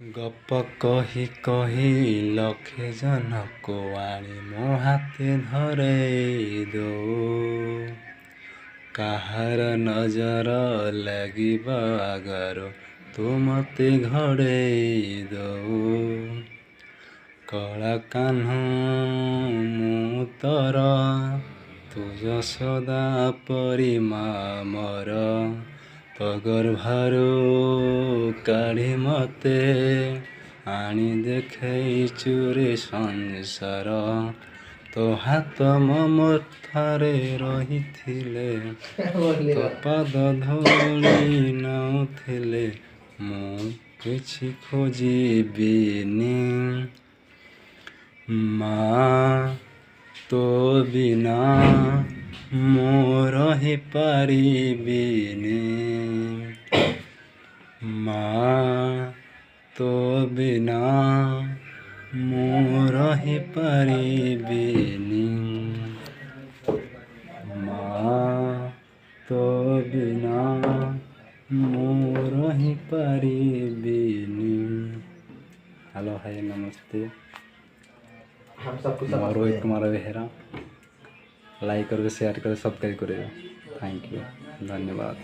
गप कही कही लखे जनको आनी मो हाथे धरे दो काहार नजर लागिबा आगर तू मते घड़े दो कला कान्ह मु तर तू यशोदा परी मामर तो गर्भारू काढ़ी मते आनी देखैचु रे संसार तो हाथ ममथारे रहिथिले तो पाद धोली नउथिले मु किछि खोजिबिनी माँ तो बिना मो रहि पारिबिनी माँ तो बिना मो रहि पारिबिनी माँ तो बिना मो रहि पारिबिनी। हेलो हाय नमस्ते, हम सबको मैं रोहित कुमार बेहरा। लाइक करो, शेयर करो, सब्सक्राइब करो। थैंक यू, धन्यवाद।